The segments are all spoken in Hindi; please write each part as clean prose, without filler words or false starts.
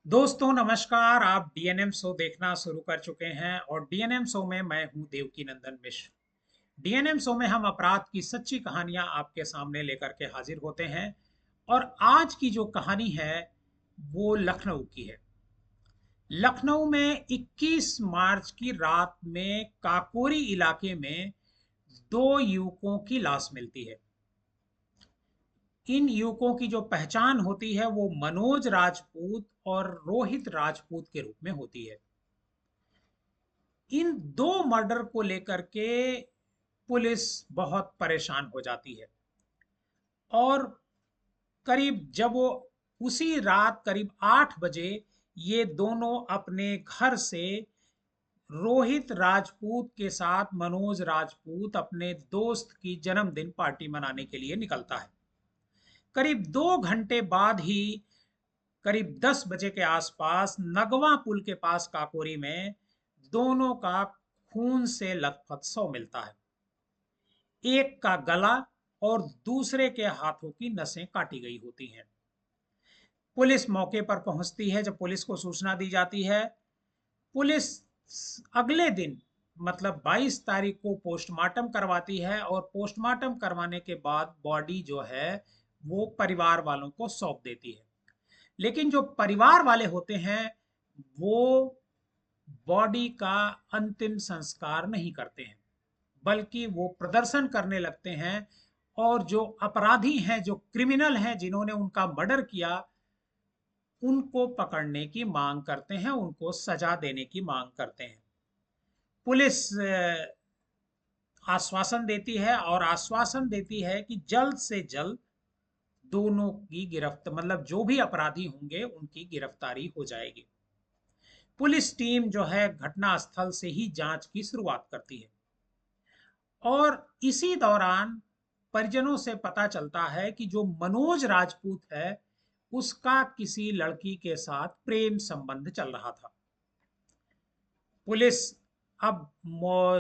दोस्तों नमस्कार। आप डीएनएम शो देखना शुरू कर चुके हैं और डीएनएम शो में मैं हूं देवकी नंदन मिश्र। डीएनएम शो में हम अपराध की सच्ची कहानियां आपके सामने लेकर के हाजिर होते हैं। और आज की जो कहानी है वो लखनऊ की है। लखनऊ में 21 मार्च की रात में काकोरी इलाके में दो युवकों की लाश मिलती है। इन युवकों की जो पहचान होती है वो मनोज राजपूत और रोहित राजपूत के रूप में होती है। इन दो मर्डर को लेकर के पुलिस बहुत परेशान हो जाती है। और करीब जब वो उसी रात करीब 8 बजे ये दोनों अपने घर से रोहित राजपूत के साथ मनोज राजपूत अपने दोस्त की जन्मदिन पार्टी मनाने के लिए निकलता है। करीब 2 घंटे बाद ही करीब 10 बजे के आसपास नगवा पुल के पास काकोरी में दोनों का खून से लथपथ शव मिलता है। एक का गला और दूसरे के हाथों की नसें काटी गई होती हैं। पुलिस मौके पर पहुंचती है। जब पुलिस को सूचना दी जाती है, पुलिस अगले दिन मतलब 22 तारीख को पोस्टमार्टम करवाती है और पोस्टमार्टम करवाने के बाद बॉडी जो है वो परिवार वालों को सौंप देती है। लेकिन जो परिवार वाले होते हैं वो बॉडी का अंतिम संस्कार नहीं करते हैं, बल्कि वो प्रदर्शन करने लगते हैं और जो अपराधी हैं, जो क्रिमिनल हैं, जिन्होंने उनका मर्डर किया, उनको पकड़ने की मांग करते हैं, उनको सजा देने की मांग करते हैं। पुलिस आश्वासन देती है और आश्वासन देती है कि जल्द से जल्द दोनों की गिरफ्त मतलब जो भी अपराधी होंगे उनकी गिरफ्तारी हो जाएगी। पुलिस टीम जो है घटना स्थल से ही जांच की शुरुआत करती है। और इसी दौरान परिजनों से पता चलता है कि जो मनोज राजपूत है उसका किसी लड़की के साथ प्रेम संबंध चल रहा था। पुलिस अब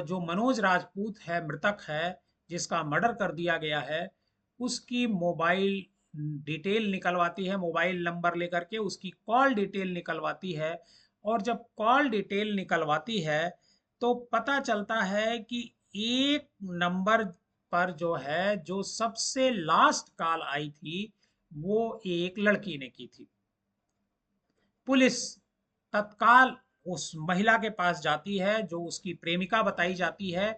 जो मनोज राजपूत है, मृतक है, जिसका मर्डर कर दिया गया है, उसकी मोबाइल डिटेल निकलवाती है। मोबाइल नंबर लेकर के उसकी कॉल डिटेल निकलवाती है। और जब कॉल डिटेल निकलवाती है तो पता चलता है कि एक नंबर पर जो है, जो सबसे लास्ट कॉल आई थी वो एक लड़की ने की थी। पुलिस तत्काल उस महिला के पास जाती है जो उसकी प्रेमिका बताई जाती है।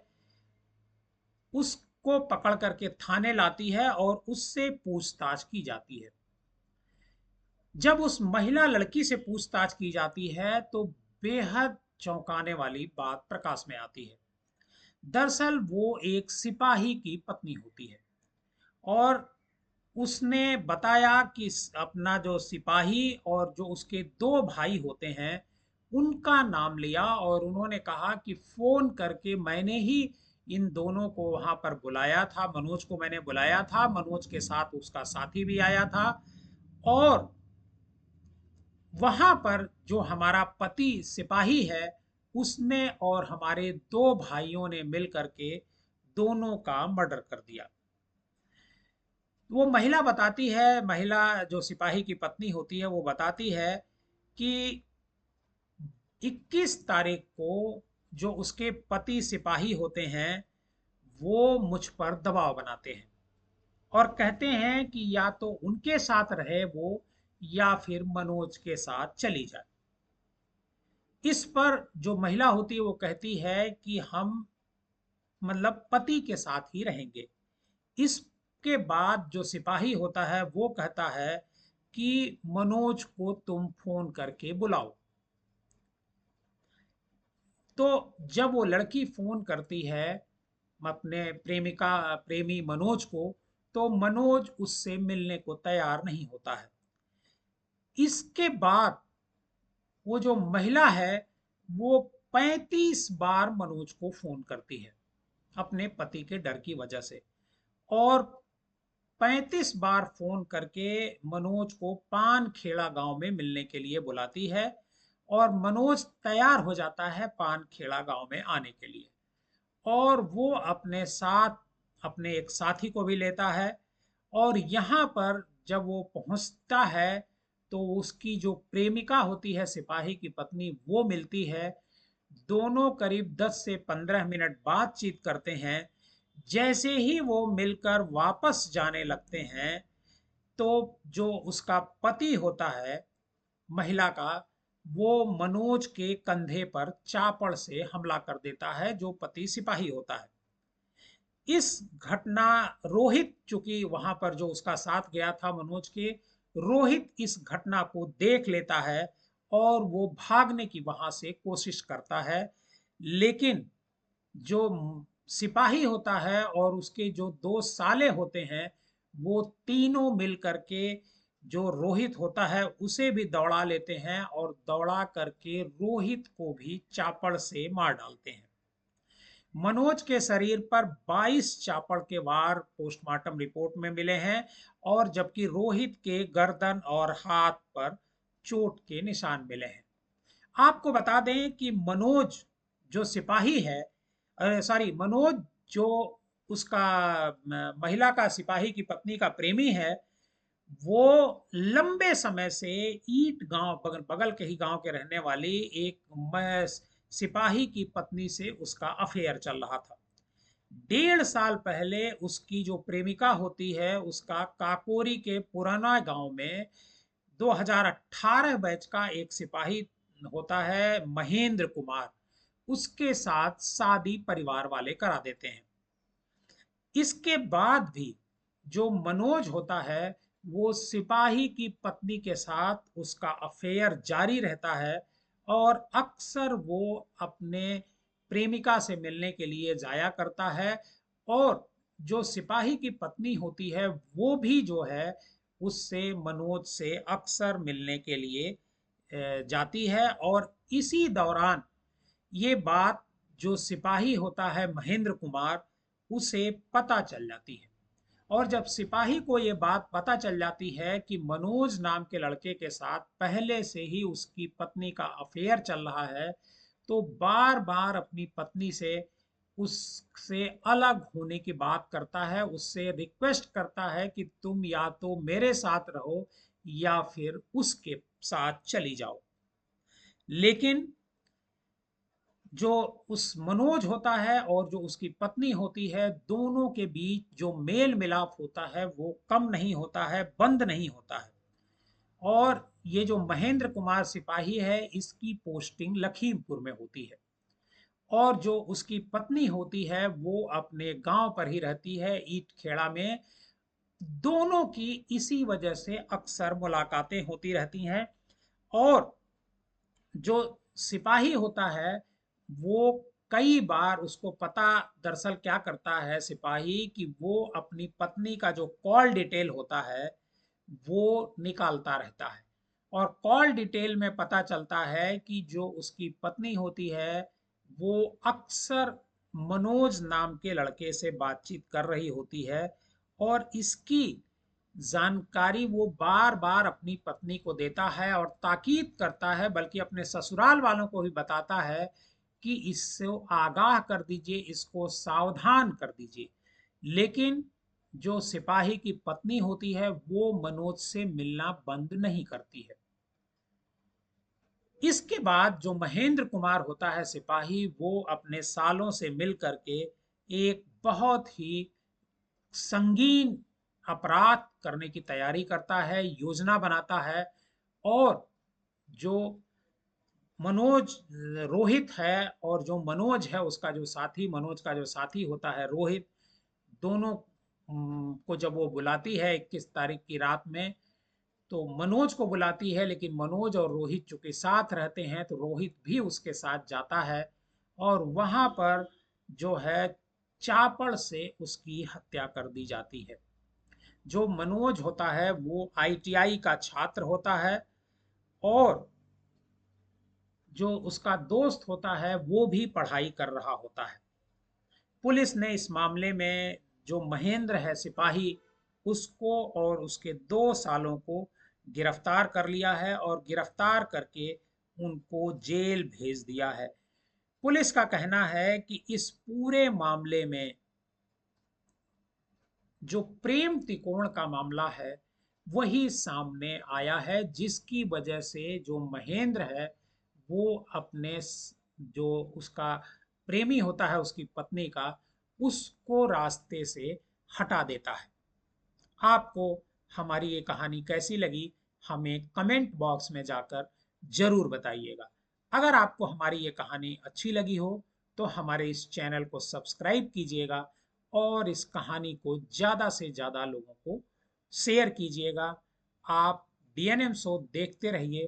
उसको पकड़ करके थाने लाती है और उससे पूछताछ की जाती है। जब उस महिला लड़की से पूछताछ की जाती है तो बेहद चौंकाने वाली बात प्रकाश में आती है। दरअसल वो एक सिपाही की पत्नी होती है। और उसने बताया कि अपना जो सिपाही और जो उसके दो भाई होते हैं उनका नाम लिया और उन्होंने कहा कि फोन करके मैंने ही इन दोनों को वहां पर बुलाया था। मनोज को मैंने बुलाया था, मनोज के साथ उसका साथी भी आया था। और वहां पर जो हमारा पति सिपाही है उसने और हमारे दो भाइयों ने मिल करके दोनों का मर्डर कर दिया। वो महिला बताती है, महिला जो सिपाही की पत्नी होती है वो बताती है कि 21 तारीख को जो उसके पति सिपाही होते हैं वो मुझ पर दबाव बनाते हैं और कहते हैं कि या तो उनके साथ रहे वो या फिर मनोज के साथ चली जाए। इस पर जो महिला होती है वो कहती है कि हम मतलब पति के साथ ही रहेंगे। इसके बाद जो सिपाही होता है वो कहता है कि मनोज को तुम फोन करके बुलाओ। तो जब वो लड़की फोन करती है अपने प्रेमिका प्रेमी मनोज को, तो मनोज उससे मिलने को तैयार नहीं होता है। इसके बाद वो जो महिला है वो 35 बार मनोज को फोन करती है अपने पति के डर की वजह से। और 35 बार फोन करके मनोज को पानखेड़ा गांव में मिलने के लिए बुलाती है। और मनोज तैयार हो जाता है पानखेड़ा गांव में आने के लिए। और वो अपने साथ अपने एक साथी को भी लेता है। और यहाँ पर जब वो पहुंचता है तो उसकी जो प्रेमिका होती है सिपाही की पत्नी वो मिलती है। दोनों करीब 10 से 15 मिनट बातचीत करते हैं। जैसे ही वो मिलकर वापस जाने लगते हैं तो जो उसका पति होता है महिला का, वो मनोज के कंधे पर चापड़ से हमला कर देता है, जो पति सिपाही होता है। इस घटना रोहित, चूंकि वहां पर जो उसका साथ गया था मनोज के, रोहित इस घटना को देख लेता है और वो भागने की वहां से कोशिश करता है। लेकिन जो सिपाही होता है और उसके जो दो साले होते हैं, वो तीनों मिल करके जो रोहित होता है उसे भी दौड़ा लेते हैं और दौड़ा करके रोहित को भी चापड़ से मार डालते हैं। मनोज के शरीर पर 22 चापड़ के वार पोस्टमार्टम रिपोर्ट में मिले हैं, और जबकि रोहित के गर्दन और हाथ पर चोट के निशान मिले हैं। आपको बता दें कि मनोज जो सिपाही है, सॉरी, मनोज जो उसका महिला का, सिपाही की पत्नी का प्रेमी है, वो लंबे समय से ईट गांव, बगल बगल के ही गांव के रहने वाली एक सिपाही की पत्नी से उसका अफेयर चल रहा था। 1.5 साल पहले उसकी जो प्रेमिका होती है उसका काकोरी के पुराना गांव में 2018 बैच का एक सिपाही होता है महेंद्र कुमार, उसके साथ शादी परिवार वाले करा देते हैं। इसके बाद भी जो मनोज होता है वो सिपाही की पत्नी के साथ उसका अफेयर जारी रहता है, और अक्सर वो अपने प्रेमिका से मिलने के लिए जाया करता है। और जो सिपाही की पत्नी होती है वो भी जो है उससे, मनोज से अक्सर मिलने के लिए जाती है। और इसी दौरान ये बात जो सिपाही होता है महेंद्र कुमार, उसे पता चल जाती है। और जब सिपाही को ये बात पता चल जाती है कि मनोज नाम के लड़के के साथ पहले से ही उसकी पत्नी का अफेयर चल रहा है, तो बार बार अपनी पत्नी से उससे अलग होने की बात करता है, उससे रिक्वेस्ट करता है कि तुम या तो मेरे साथ रहो या फिर उसके साथ चली जाओ। लेकिन जो उस मनोज होता है और जो उसकी पत्नी होती है, दोनों के बीच जो मेल मिलाप होता है वो कम नहीं होता है, बंद नहीं होता है। और ये जो महेंद्र कुमार सिपाही है इसकी पोस्टिंग लखीमपुर में होती है, और जो उसकी पत्नी होती है वो अपने गांव पर ही रहती है, ईट खेड़ा में। दोनों की इसी वजह से अक्सर मुलाकातें होती रहती हैं। और जो सिपाही होता है वो कई बार, उसको पता, दरअसल क्या करता है सिपाही कि वो अपनी पत्नी का जो कॉल डिटेल होता है वो निकालता रहता है। और कॉल डिटेल में पता चलता है कि जो उसकी पत्नी होती है वो अक्सर मनोज नाम के लड़के से बातचीत कर रही होती है, और इसकी जानकारी वो बार बार अपनी पत्नी को देता है और ताकीद करता है, बल्कि अपने ससुराल वालों को भी बताता है कि इससे आगाह कर दीजिए, इसको सावधान कर दीजिए। लेकिन जो सिपाही की पत्नी होती है वो मनोज से मिलना बंद नहीं करती है। इसके बाद जो महेंद्र कुमार होता है सिपाही, वो अपने सालों से मिल करके एक बहुत ही संगीन अपराध करने की तैयारी करता है, योजना बनाता है। और जो मनोज, रोहित है, और जो मनोज है उसका जो साथी, मनोज का जो साथी होता है रोहित, दोनों को जब वो बुलाती है 21 तारीख की रात में, तो मनोज को बुलाती है, लेकिन मनोज और रोहित चूंकि साथ रहते हैं तो रोहित भी उसके साथ जाता है। और वहां पर जो है चापड़ से उसकी हत्या कर दी जाती है। जो मनोज होता है वो आईटीआई का छात्र होता है, और जो उसका दोस्त होता है वो भी पढ़ाई कर रहा होता है। पुलिस ने इस मामले में जो महेंद्र है सिपाही, उसको और उसके 2 सालों को गिरफ्तार कर लिया है, और गिरफ्तार करके उनको जेल भेज दिया है। पुलिस का कहना है कि इस पूरे मामले में जो प्रेम त्रिकोण का मामला है वही सामने आया है, जिसकी वजह से जो महेंद्र है वो अपने जो उसका प्रेमी होता है उसकी पत्नी का, उसको रास्ते से हटा देता है। आपको हमारी ये कहानी कैसी लगी, हमें कमेंट बॉक्स में जाकर जरूर बताइएगा। अगर आपको हमारी ये कहानी अच्छी लगी हो तो हमारे इस चैनल को सब्सक्राइब कीजिएगा और इस कहानी को ज़्यादा से ज़्यादा लोगों को शेयर कीजिएगा। आप डीएनएम शो देखते रहिए।